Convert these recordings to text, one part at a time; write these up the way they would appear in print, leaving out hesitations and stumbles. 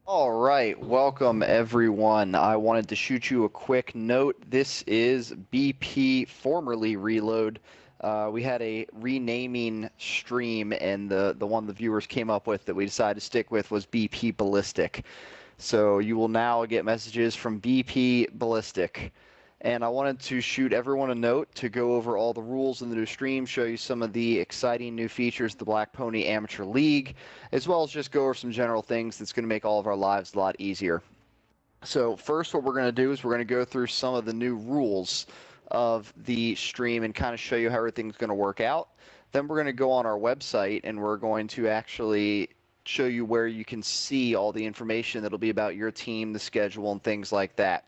All right, welcome everyone. I wanted to shoot you a quick note. This is BP, formerly Reload. We had a renaming stream, and the one the viewers came up with that we decided to stick with was BP Ballistic. So you will now get messages from BP Ballistic. And I wanted to shoot everyone a note to go over all the rules in the new stream, show you some of the exciting new features of the Black Pony Amateur League, as well as just go over some general things that's going to make all of our lives a lot easier. So first, what we're going to do is we're going to go through some of the new rules of the stream and kind of show you how everything's going to work out. Then we're going to go on our website and we're going to actually show you where you can see all the information that'll be about your team, the schedule, and things like that.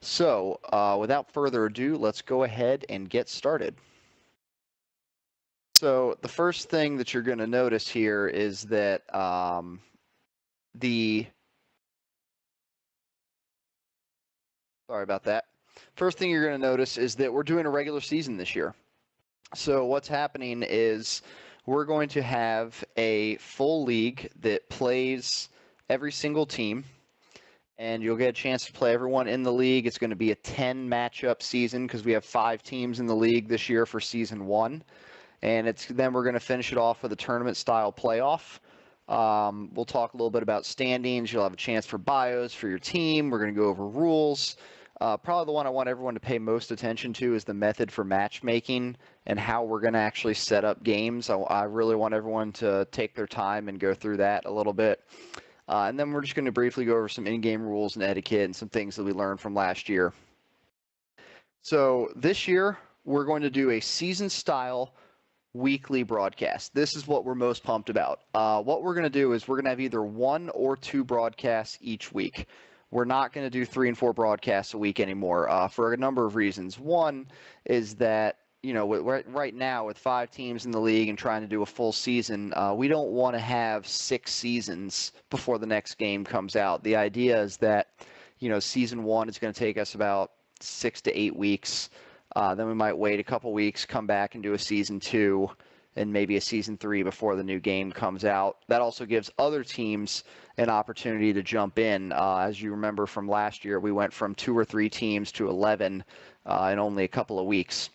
So without further ado, let's go ahead and get started. So the first thing that you're going to notice here is that sorry about that. First thing you're going to notice is that we're doing a regular season this year. So what's happening is we're going to have a full league that plays every single team, and you'll get a chance to play everyone in the league. It's going to be a 10 matchup season because we have 5 teams in the league this year for season 1. And then we're going to finish it off with a tournament style playoff. We'll talk a little bit about standings. You'll have a chance for bios for your team. We're going to go over rules. Probably the one I want everyone to pay most attention to is the method for matchmaking and how we're going to actually set up games. I really want everyone to take their time and go through that a little bit. And then we're just going to briefly go over some in-game rules and etiquette and some things that we learned from last year. So this year, we're going to do a season-style weekly broadcast. This is what we're most pumped about. What we're going to do is we're going to have either 1 or 2 broadcasts each week. We're not going to do 3 and 4 broadcasts a week anymore for a number of reasons. One is that, you know, right now with 5 teams in the league and trying to do a full season, we don't want to have 6 seasons before the next game comes out. The idea is that, you know, season 1 is going to take us about 6 to 8 weeks. Then we might wait a couple weeks, come back and do a season 2 and maybe a season 3 before the new game comes out. That also gives other teams an opportunity to jump in. As you remember from last year, we went from 2 or 3 teams to 11 in only a couple of weeks.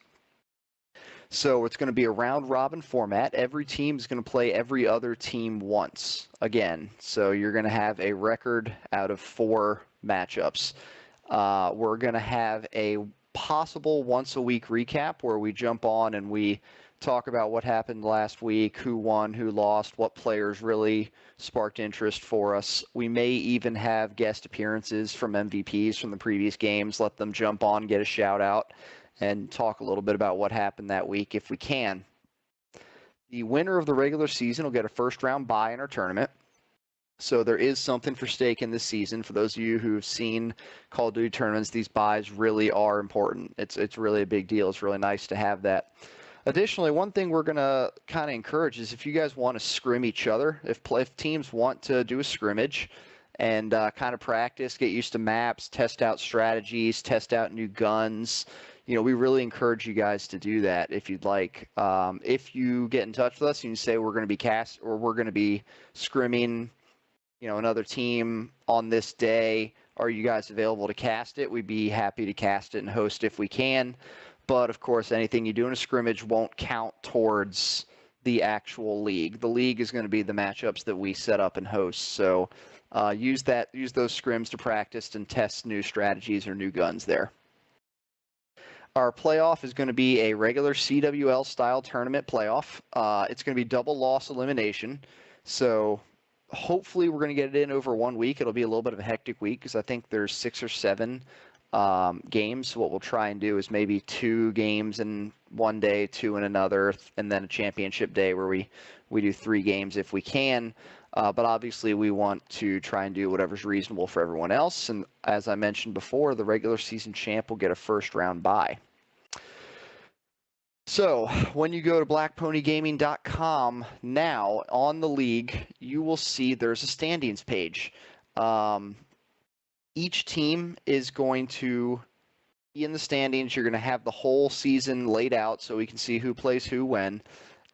So it's going to be a round-robin format. Every team is going to play every other team once again. So you're going to have a record out of 4 matchups. We're going to have a possible once-a-week recap where we jump on and we talk about what happened last week, who won, who lost, what players really sparked interest for us. We may even have guest appearances from MVPs from the previous games, let them jump on, get a shout-out, and talk a little bit about what happened that week if we can. The winner of the regular season will get a first-round bye in our tournament. So there is something for stake in this season. For those of you who've seen Call of Duty tournaments, these buys really are important. It's really a big deal. It's really nice to have that. Additionally, one thing we're going to kind of encourage is if you guys want to scrim each other, if teams want to do a scrimmage and kind of practice, get used to maps, test out strategies, test out new guns, you know, we really encourage you guys to do that if you'd like. If you get in touch with us and you say we're going to be scrimming, you know, another team on this day, are you guys available to cast it? We'd be happy to cast it and host if we can. But of course, anything you do in a scrimmage won't count towards the actual league. The league is going to be the matchups that we set up and host. So use those scrims to practice and test new strategies or new guns there. Our playoff is going to be a regular CWL style tournament playoff. It's going to be double loss elimination. So hopefully we're going to get it in over 1 week. It'll be a little bit of a hectic week because I think there's 6 or 7 games. So what we'll try and do is maybe 2 games in one day, 2 in another, and then a championship day where we do 3 games if we can. But obviously we want to try and do whatever's reasonable for everyone else. And as I mentioned before, the regular season champ will get a first round bye. So when you go to blackponygaming.com now on the league, you will see there's a standings page. Each team is going to be in the standings. You're going to have the whole season laid out so we can see who plays who when.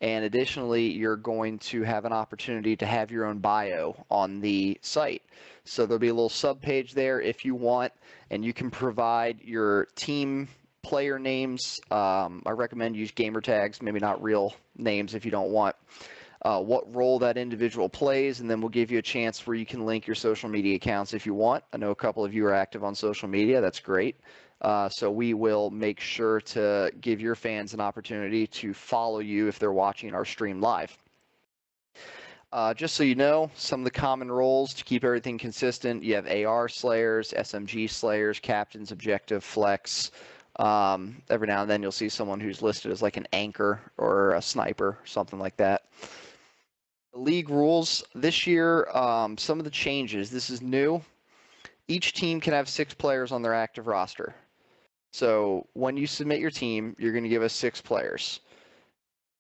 And additionally, you're going to have an opportunity to have your own bio on the site. So there'll be a little sub-page there if you want, and you can provide your team player names. I recommend use gamer tags, maybe not real names if you don't want. What role that individual plays, and then we'll give you a chance where you can link your social media accounts if you want. I know a couple of you are active on social media. That's great. So we will make sure to give your fans an opportunity to follow you if they're watching our stream live. Just so you know, some of the common roles to keep everything consistent, you have AR Slayers, SMG Slayers, Captains, Objective, Flex. Every now and then you'll see someone who's listed as like an anchor or a sniper, something like that. The league rules this year, some of the changes, this is new. Each team can have 6 players on their active roster. So when you submit your team, you're going to give us 6 players.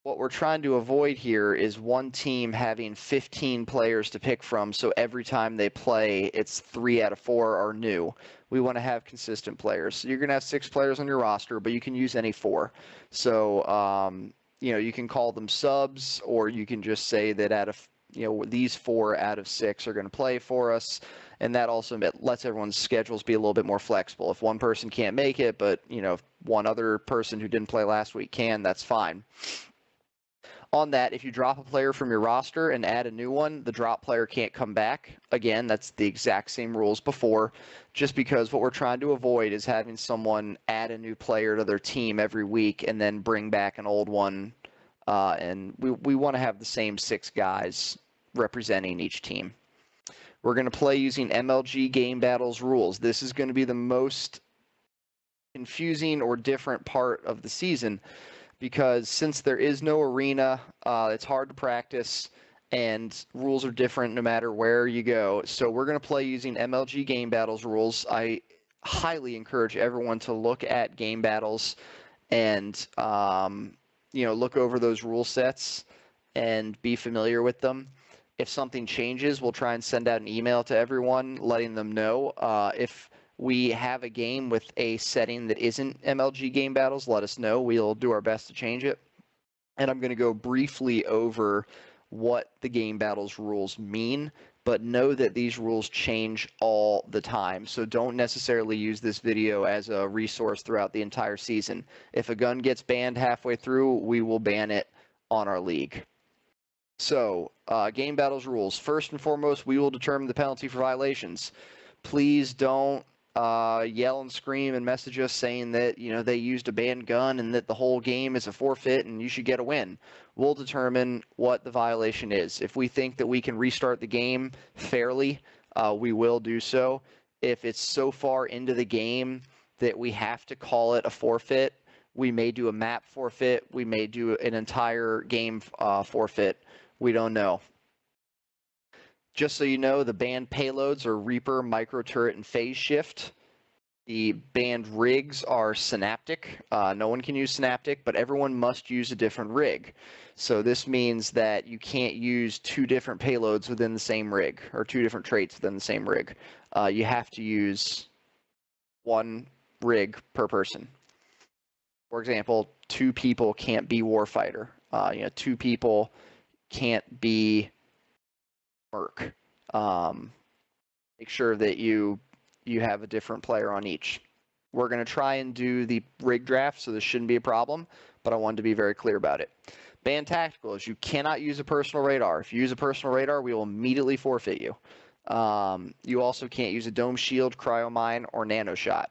What we're trying to avoid here is one team having 15 players to pick from, so every time they play, it's 3 out of 4 are new. We want to have consistent players. So you're going to have 6 players on your roster, but you can use any 4. So, you can call them subs, or you can just say that out of, these 4 out of 6 are going to play for us. And that also lets everyone's schedules be a little bit more flexible. If one person can't make it, but, if one other person who didn't play last week can, that's fine. On that, if you drop a player from your roster and add a new one, the drop player can't come back. Again, that's the exact same rules before, just because what we're trying to avoid is having someone add a new player to their team every week and then bring back an old one. And we want to have the same 6 guys representing each team. We're going to play using MLG Game Battles rules. This is going to be the most confusing or different part of the season, because since there is no arena, it's hard to practice, and rules are different no matter where you go. So we're going to play using MLG Game Battles rules. I highly encourage everyone to look at Game Battles and, look over those rule sets and be familiar with them. If something changes, we'll try and send out an email to everyone letting them know. If we have a game with a setting that isn't MLG Game Battles, let us know. We'll do our best to change it. And I'm going to go briefly over what the Game Battles rules mean, but know that these rules change all the time. So don't necessarily use this video as a resource throughout the entire season. If a gun gets banned halfway through, we will ban it on our league. So, Game Battles rules. First and foremost, we will determine the penalty for violations. Please don't yell and scream and message us saying that, they used a banned gun and that the whole game is a forfeit and you should get a win. We'll determine what the violation is. If we think that we can restart the game fairly, we will do so. If it's so far into the game that we have to call it a forfeit, we may do a map forfeit. We may do an entire game forfeit. We don't know. Just so you know, the banned payloads are Reaper, Micro Turret, and Phase Shift. The banned rigs are Synaptic. No one can use Synaptic, but everyone must use a different rig. So this means that you can't use 2 different payloads within the same rig, or 2 different traits within the same rig. You have to use 1 rig per person. For example, 2 people can't be Warfighter. 2 people can't be Merc. Make sure that you have a different player on each. We're going to try and do the rig draft, so this shouldn't be a problem, but I wanted to be very clear about it. Banned tactical is you cannot use a personal radar. If you use a personal radar, we will immediately forfeit you. You also can't use a dome shield, cryo mine, or nano shot.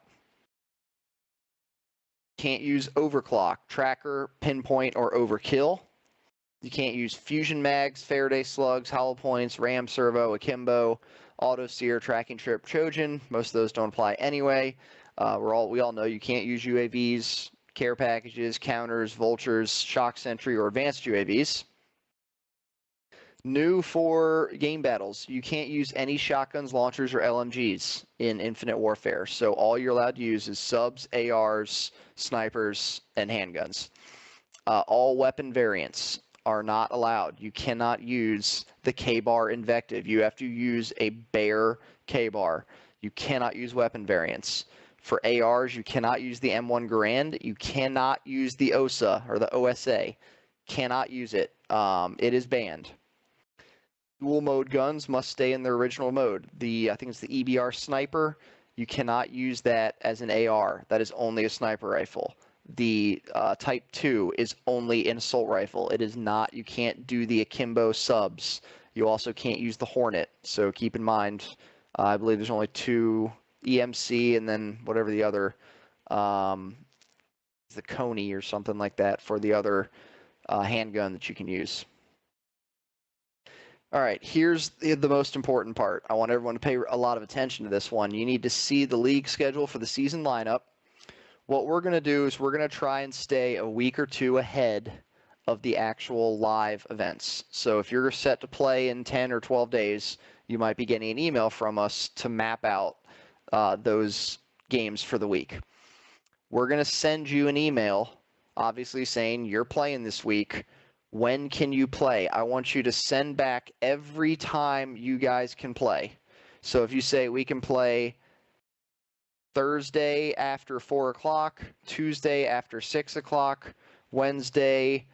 Can't use overclock, tracker, pinpoint, or overkill. You can't use fusion mags, Faraday slugs, hollow points, ram servo, akimbo, auto sear, tracking trip, Trojan. Most of those don't apply anyway. We all know you can't use UAVs, care packages, counters, vultures, shock sentry, or advanced UAVs. New for game battles, you can't use any shotguns, launchers, or LMGs in Infinite Warfare. So all you're allowed to use is subs, ARs, snipers, and handguns. All weapon variants are not allowed. You cannot use the K-bar invective. You have to use a bare K-bar. You cannot use weapon variants. For ARs, you cannot use the M1 Garand. You cannot use the OSA or the OSA. cannot use it. It is banned. Dual mode guns must stay in their original mode. I think it's the EBR sniper. You cannot use that as an AR. That is only a sniper rifle. The Type 2 is only an assault rifle. It is not. You can't do the akimbo subs. You also can't use the Hornet. So keep in mind, I believe there's only 2 EMC and then whatever the other, the Coney or something like that for the other handgun that you can use. All right, here's the most important part. I want everyone to pay a lot of attention to this one. You need to see the league schedule for the season lineup. What we're going to do is we're going to try and stay a week or two ahead of the actual live events. So if you're set to play in 10 or 12 days, you might be getting an email from us to map out those games for the week. We're going to send you an email, obviously saying you're playing this week. When can you play? I want you to send back every time you guys can play. So if you say we can play Thursday after 4 o'clock, Tuesday after 6 o'clock, Wednesday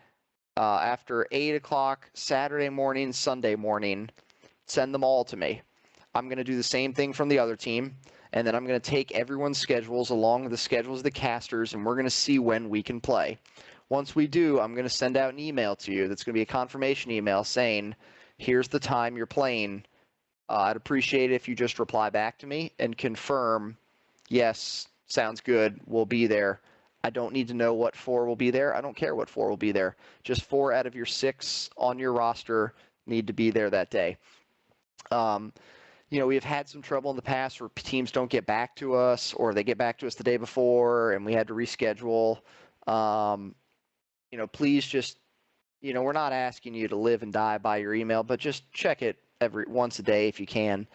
after 8 o'clock, Saturday morning, Sunday morning, send them all to me. I'm going to do the same thing from the other team, and then I'm going to take everyone's schedules along with the schedules of the casters, and we're going to see when we can play. Once we do, I'm going to send out an email to you that's going to be a confirmation email saying, here's the time you're playing. I'd appreciate it if you just reply back to me and confirm, yes, sounds good, we'll be there. I don't need to know what 4 will be there. I don't care what 4 will be there. Just 4 out of your 6 on your roster need to be there that day. We've had some trouble in the past where teams don't get back to us, or they get back to us the day before and we had to reschedule. Please just, we're not asking you to live and die by your email, but just check it once a day if you can,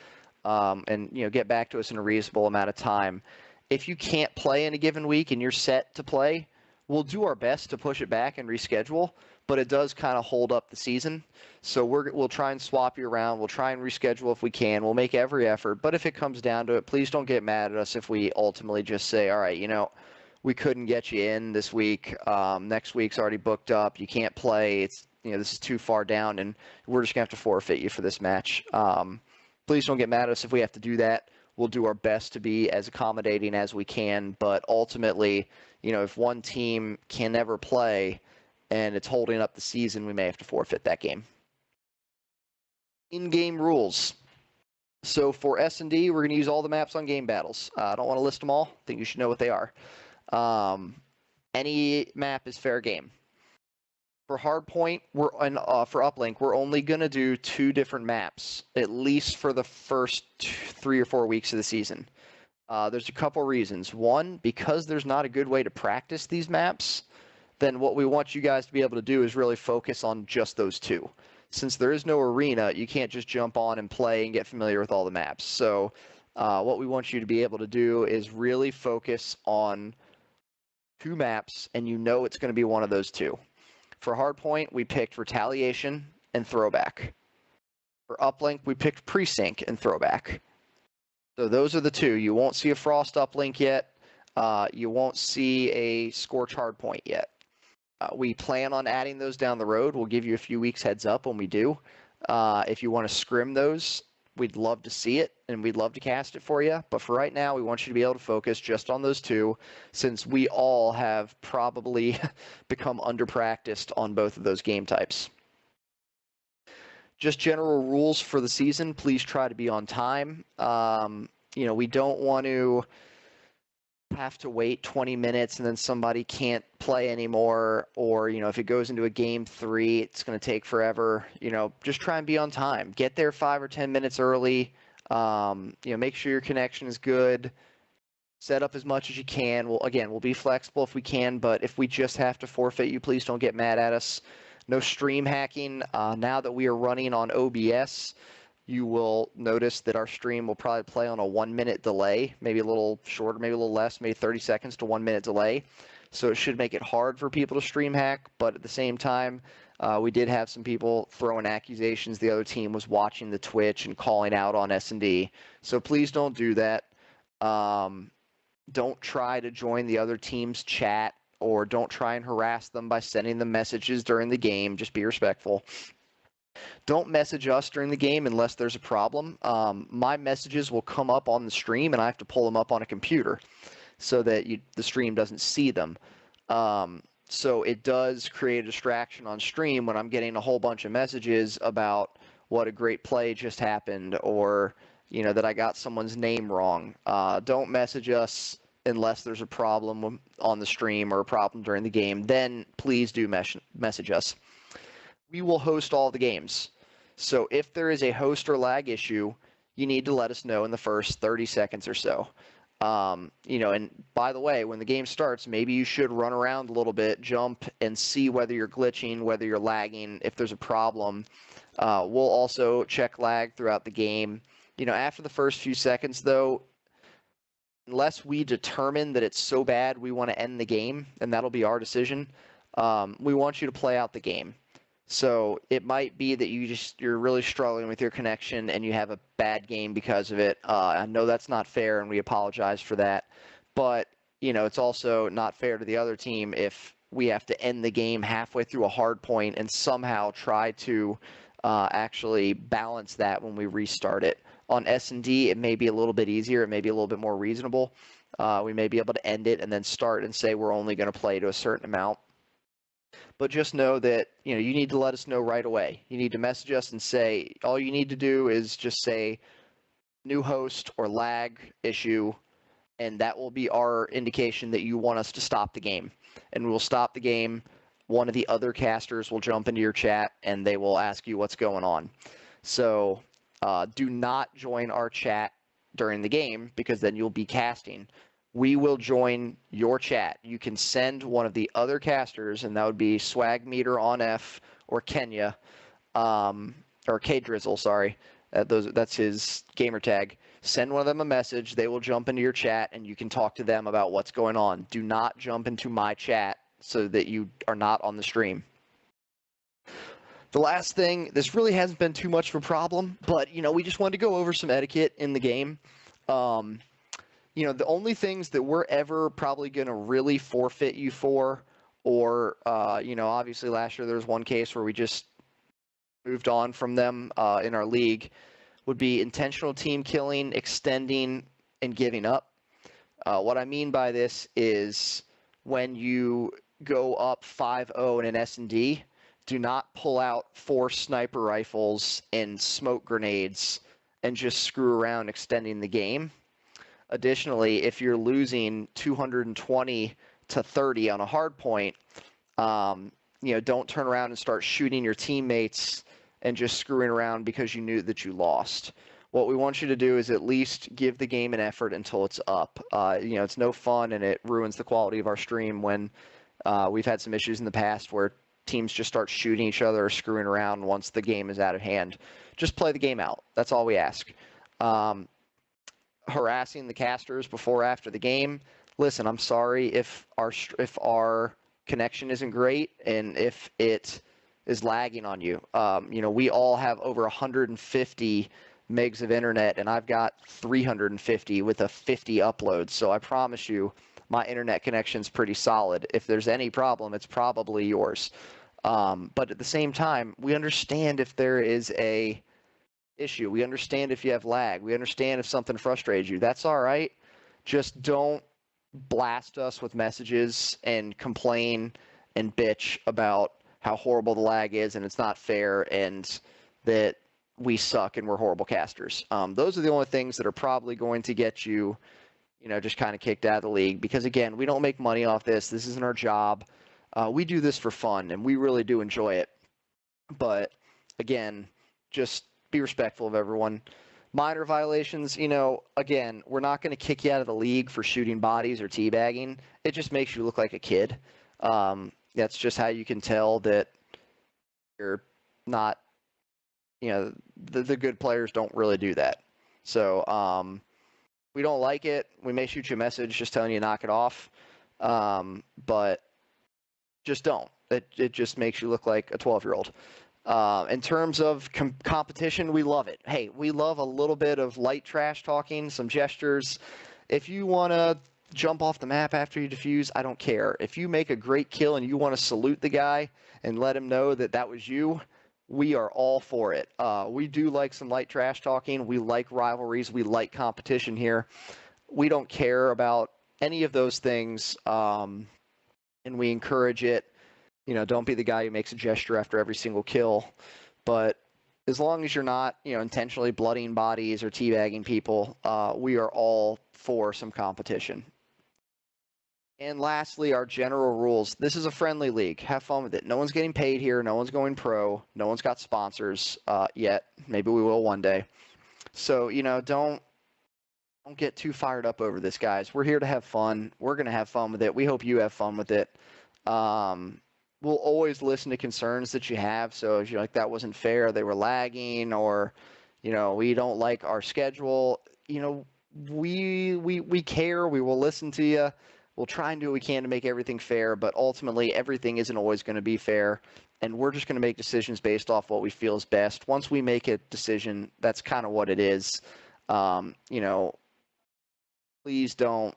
and get back to us in a reasonable amount of time. If you can't play in a given week and you're set to play, we'll do our best to push it back and reschedule, but it does kind of hold up the season. So we'll try and swap you around. We'll try and reschedule if we can. We'll make every effort, but if it comes down to it, please don't get mad at us if we ultimately just say, all right, we couldn't get you in this week. Next week's already booked up. You can't play. It's this is too far down, and we're just gonna have to forfeit you for this match. Please don't get mad at us if we have to do that. We'll do our best to be as accommodating as we can, but ultimately, if one team can never play and it's holding up the season, we may have to forfeit that game. In-game rules. So for S&D, we're going to use all the maps on Game Battles. I don't want to list them all. I think you should know what they are. Any map is fair game. For Hardpoint, for Uplink, we're only going to do 2 different maps, at least for the first 3 or 4 weeks of the season. There's a couple reasons. One, because there's not a good way to practice these maps, then what we want you guys to be able to do is really focus on just those 2. Since there is no arena, you can't just jump on and play and get familiar with all the maps. So what we want you to be able to do is really focus on 2 maps, and it's going to be one of those 2. For Hardpoint, we picked Retaliation and Throwback. For Uplink, we picked Precinct and Throwback. So those are the 2. You won't see a Frost Uplink yet. You won't see a Scorch Hardpoint yet. We plan on adding those down the road. We'll give you a few weeks heads up when we do. If you want to scrim those, we'd love to see it, and we'd love to cast it for you. But for right now, we want you to be able to focus just on those 2, since we all have probably become under-practiced on both of those game types. Just general rules for the season. Please try to be on time. We don't want to have to wait 20 minutes and then somebody can't play anymore, or if it goes into a game 3, it's going to take forever. Just try and be on time. Get there 5 or 10 minutes early. Make sure your connection is good. Set up as much as you can. We'll be flexible if we can, but if we just have to forfeit you, please don't get mad at us. No stream hacking. Now that we are running on OBS, you will notice that our stream will probably play on a 1-minute delay, maybe a little shorter, maybe a little less, maybe 30 seconds to 1-minute delay. So it should make it hard for people to stream hack, but at the same time, we did have some people throwing accusations the other team was watching the Twitch and calling out on S&D. So please don't do that. Don't try to join the other team's chat or don't try and harass them by sending them messages during the game. Just be respectful. Don't message us during the game unless there's a problem. My messages will come up on the stream, and I have to pull them up on a computer so that the stream doesn't see them. So it does create a distraction on stream when I'm getting a whole bunch of messages about what a great play just happened, or that I got someone's name wrong. Don't message us unless there's a problem on the stream or a problem during the game. Then please do message us. We will host all the games. So if there is a host or lag issue, you need to let us know in the first 30 seconds or so. And by the way, when the game starts, maybe you should run around a little bit, jump, and see whether you're glitching, whether you're lagging, if there's a problem. We'll also check lag throughout the game. After the first few seconds, though, unless we determine that it's so bad we want to end the game, and that'll be our decision, we want you to play out the game. So it might be that you're really struggling with your connection and you have a bad game because of it. I know that's not fair, and we apologize for that. But, it's also not fair to the other team if we have to end the game halfway through a hard point and somehow try to actually balance that when we restart it. On S&D, it may be a little bit easier. It may be a little bit more reasonable. We may be able to end it and then start and say we're only going to play to a certain amount. But just know that, you need to let us know right away. You need to message us and say, all you need to do is just say new host or lag issue, and that will be our indication that you want us to stop the game. And we will stop the game. One of the other casters will jump into your chat, and they will ask you what's going on. So do not join our chat during the game, because then you'll be casting. We will join your chat. You can send one of the other casters, and that would be Swag Meter on F or Kenya, or K Drizzle, sorry. That's his gamer tag. Send one of them a message. They will jump into your chat, and you can talk to them about what's going on. Do not jump into my chat so that you are not on the stream. The last thing, this really hasn't been too much of a problem, but, we just wanted to go over some etiquette in the game. The only things that we're ever probably going to really forfeit you for, or, obviously last year there was one case where we just moved on from them in our league, would be intentional team killing, extending, and giving up. What I mean by this is when you go up 5-0 in an S&D, do not pull out 4 sniper rifles and smoke grenades and just screw around extending the game. Additionally, if you're losing 220 to 30 on a hard point, don't turn around and start shooting your teammates and just screwing around because you knew that you lost. What we want you to do is at least give the game an effort until it's up. It's no fun, and it ruins the quality of our stream when we've had some issues in the past where teams just start shooting each other or screwing around once the game is out of hand. Just play the game out. That's all we ask. Harassing the casters before or after the game. Listen, I'm sorry if our connection isn't great and if it is lagging on you. We all have over 150 megs of internet, and I've got 350 with a 50 upload. So I promise you, my internet connection's pretty solid. If there's any problem, it's probably yours. But at the same time, we understand if there is a issue. We understand if you have lag. We understand if something frustrates you. That's all right. Just don't blast us with messages and complain and bitch about how horrible the lag is and it's not fair and that we suck and we're horrible casters. Those are the only things that are probably going to get you, just kind of kicked out of the league, because again, we don't make money off this. This isn't our job. We do this for fun, and we really do enjoy it. But again, just be respectful of everyone. Minor violations, again, we're not going to kick you out of the league for shooting bodies or teabagging. It just makes you look like a kid. That's just how you can tell that you're not, the good players don't really do that. So we don't like it. We may shoot you a message just telling you to knock it off. But just don't. It just makes you look like a 12-year-old. In terms of competition, we love it. Hey, we love a little bit of light trash talking, some gestures. If you want to jump off the map after you defuse, I don't care. If you make a great kill and you want to salute the guy and let him know that that was you, we are all for it. We do like some light trash talking. We like rivalries. We like competition here. We don't care about any of those things, and we encourage it. Don't be the guy who makes a gesture after every single kill. But as long as you're not, intentionally bloodying bodies or teabagging people, we are all for some competition. And lastly, our general rules. This is a friendly league. Have fun with it. No one's getting paid here. No one's going pro. No one's got sponsors yet. Maybe we will one day. So, don't get too fired up over this, guys. We're here to have fun. We're going to have fun with it. We hope you have fun with it. We'll always listen to concerns that you have. So if you're like, that wasn't fair, they were lagging, or, we don't like our schedule, we care. We will listen to you. We'll try and do what we can to make everything fair, but ultimately everything isn't always going to be fair, and we're just going to make decisions based off what we feel is best. Once we make a decision, that's kind of what it is. Please don't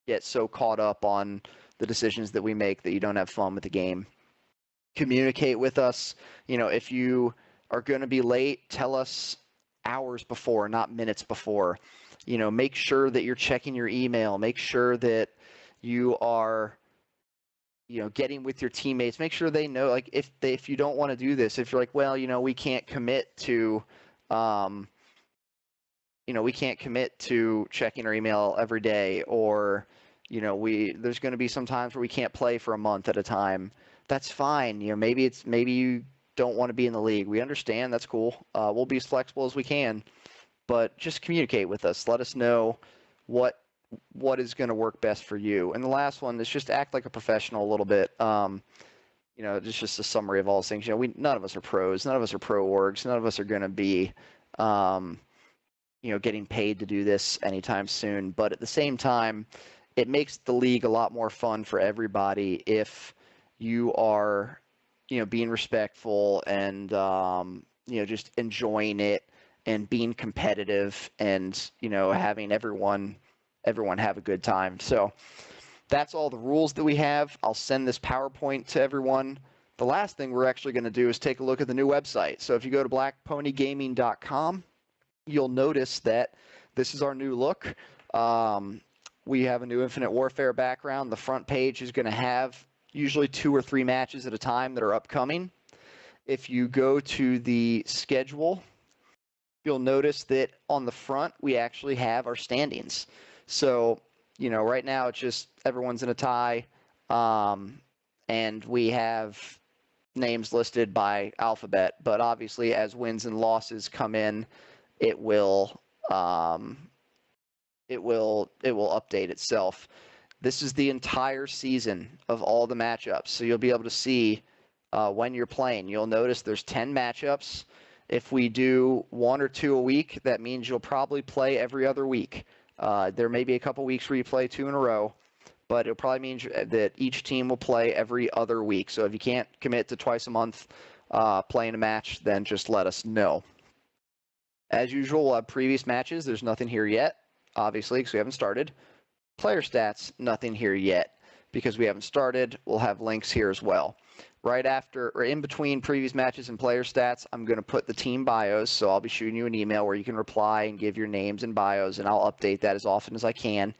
get so caught up on the decisions that we make that you don't have fun with the game. Communicate with us. If you are going to be late, tell us hours before, not minutes before. Make sure that you're checking your email. Make sure that you are, getting with your teammates. Make sure they know, like, if you don't want to do this, if you're like, well, we can't commit to, we can't commit to checking our email every day, or, there's going to be some times where we can't play for a month at a time. That's fine. Maybe you don't want to be in the league. We understand. That's cool. We'll be as flexible as we can, but just communicate with us. Let us know what is going to work best for you. And the last one is just act like a professional a little bit. Just a summary of all these things. None of us are pros. None of us are pro orgs. None of us are going to be, getting paid to do this anytime soon. But at the same time, it makes the league a lot more fun for everybody if you are, being respectful and, just enjoying it and being competitive and, having everyone have a good time. So that's all the rules that we have. I'll send this PowerPoint to everyone. The last thing we're actually going to do is take a look at the new website. So if you go to blackponygaming.com, you'll notice that this is our new look. We have a new Infinite Warfare background. The front page is going to have usually 2 or 3 matches at a time that are upcoming. If you go to the schedule, you'll notice that on the front, we actually have our standings. So, right now it's just everyone's in a tie, and we have names listed by alphabet. But obviously, as wins and losses come in, it will update itself. This is the entire season of all the matchups, so you'll be able to see when you're playing. You'll notice there's 10 matchups. If we do 1 or 2 a week, that means you'll probably play every other week. There may be a couple weeks where you play 2 in a row, but it'll probably mean that each team will play every other week. So if you can't commit to twice a month playing a match, then just let us know. As usual, we'll have previous matches. There's nothing here yet, obviously, because we haven't started. Player stats, nothing here yet, because we haven't started. We'll have links here as well. Right after, or in between previous matches and player stats, I'm going to put the team bios, so I'll be shooting you an email where you can reply and give your names and bios, and I'll update that as often as I can.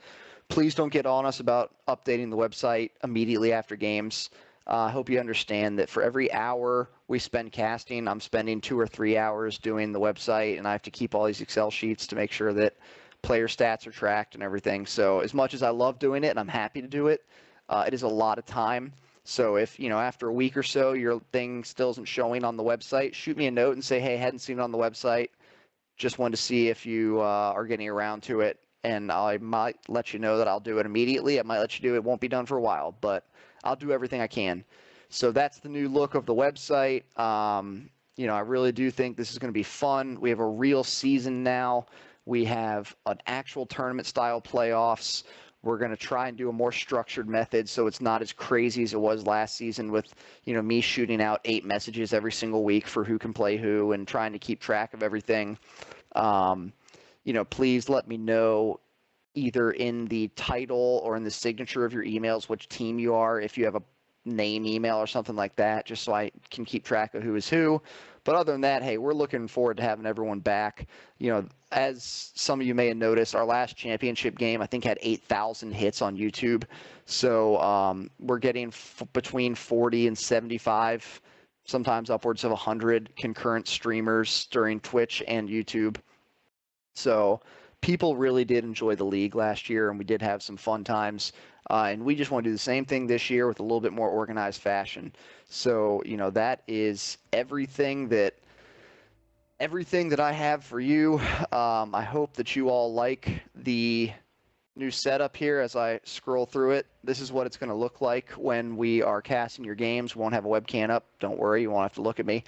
Please don't get on us about updating the website immediately after games. I hope you understand that for every hour we spend casting, I'm spending 2 or 3 hours doing the website, and I have to keep all these Excel sheets to make sure that player stats are tracked and everything. So as much as I love doing it and I'm happy to do it, it is a lot of time. So if, after a week or so your thing still isn't showing on the website, shoot me a note and say, hey, hadn't seen it on the website. Just wanted to see if you are getting around to it. And I might let you know that I'll do it immediately. I might let you do it. It won't be done for a while, but I'll do everything I can. So that's the new look of the website. I really do think this is going to be fun. We have a real season now. We have an actual tournament-style playoffs. We're going to try and do a more structured method so it's not as crazy as it was last season with, me shooting out 8 messages every single week for who can play who and trying to keep track of everything. Please let me know either in the title or in the signature of your emails which team you are, if you have a name email or something like that, just so I can keep track of who is who. But other than that, hey, we're looking forward to having everyone back. You know, as some of you may have noticed, our last championship game, I think, had 8,000 hits on YouTube. So we're getting between 40 and 75, sometimes upwards of 100 concurrent streamers during Twitch and YouTube. So people really did enjoy the league last year, and we did have some fun times. And we just want to do the same thing this year with a little bit more organized fashion. So, you know, that is everything that I have for you. I hope that you all like the new setup here as I scroll through it. This is what it's going to look like when we are casting your games. We won't have a webcam up. Don't worry, you won't have to look at me.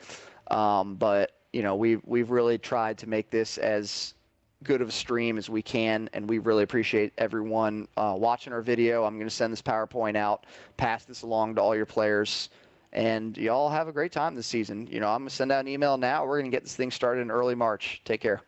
But, you know, we've really tried to make this as good of a stream as we can, and we really appreciate everyone watching our video. I'm going to send this PowerPoint out, pass this along to all your players, and y'all have a great time this season. You know, I'm going to send out an email now. We're going to get this thing started in early March. Take care.